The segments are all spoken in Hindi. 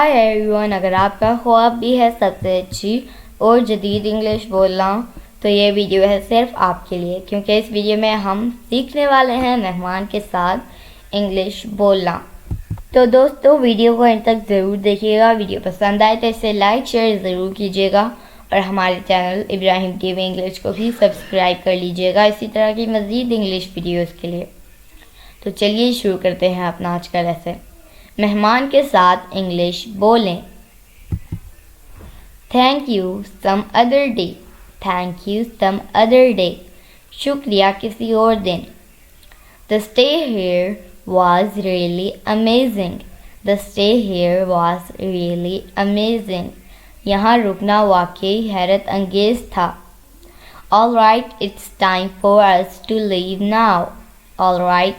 हाय एवरीवन, अगर आपका ख्वाब भी है सबसे अच्छी और जदीद इंग्लिश बोलना तो ये वीडियो है सिर्फ आपके लिए, क्योंकि इस वीडियो में हम सीखने वाले हैं मेहमान के साथ इंग्लिश बोलना। तो दोस्तों वीडियो को अंत तक ज़रूर देखिएगा। वीडियो पसंद आए तो इसे लाइक शेयर ज़रूर कीजिएगा और हमारे चैनल इब्राहिम टीवी इंग्लिश को भी सब्सक्राइब कर लीजिएगा इसी तरह की मज़ीद इंग्लिश वीडियोज़ के लिए। तो चलिए शुरू करते हैं अपना आज का लेसन। मेहमान के साथ इंग्लिश बोलें। Thank you some other day. Thank you some other day. शुक्रिया किसी और दिन। The stay here was really amazing. The stay here was really amazing. यहाँ रुकना वाकई हैरत अंगेज था। All right it's time for us to leave now. All right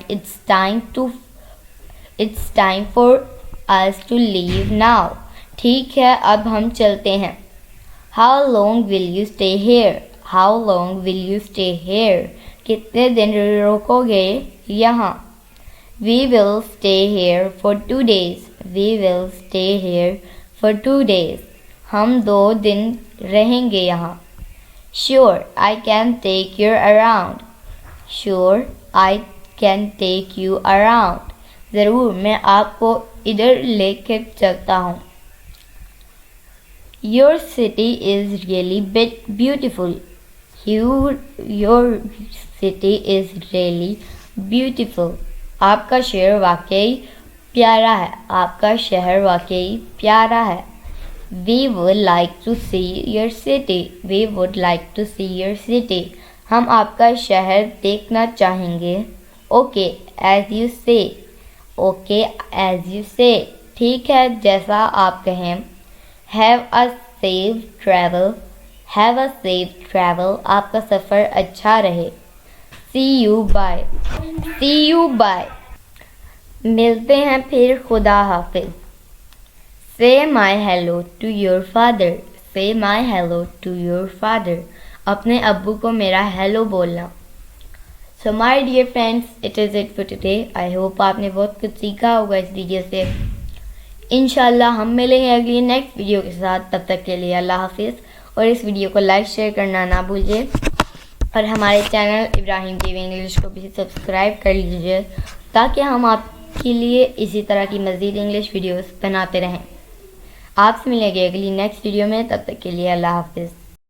It's time for us to leave now. ठीक है, अब हम चलते हैं। How long will you stay here? How long will you stay here? कितने दिन रुकोगे यहाँ? We will stay here for 2 days. We will stay here for 2 days. हम 2 दिन रहेंगे यहाँ। Sure, I can take you around. Sure, I can take you around. ज़रूर, मैं आपको इधर लेकर चलता हूँ। Your city is really beautiful. Your city is really beautiful. आपका शहर वाकई प्यारा है। आपका शहर वाकई प्यारा है। We would like to see your city. We would like to see your city. हम आपका शहर देखना चाहेंगे। Okay, as you say. Okay as you say. ठीक है, जैसा आप कहें। Have a safe travel. Have a safe travel. आपका सफ़र अच्छा रहे। See you bye. See you bye. मिलते हैं फिर, खुदा हाफिज। Say my hello to your father. Say my hello to your father. अपने अब्बू को मेरा हेलो बोलना। So my dear friends, it is it for today. I hope आपने बहुत कुछ सीखा होगा इस वीडियो से। इंशाल्लाह हम मिलेंगे अगली नेक्स्ट वीडियो के साथ। तब तक के लिए अल्लाह हाफिज़। और इस वीडियो को लाइक शेयर करना ना भूलिए और हमारे चैनल इब्राहिम टीवी इंग्लिश को भी सब्सक्राइब कर लीजिए ताकि हम आपके लिए इसी तरह की मज़ीद इंग्लिश वीडियोस बनाते रहें। आपसे मिलेंगे अगली नेक्स्ट वीडियो में। तब तक के लिए अल्लाह हाफिज़।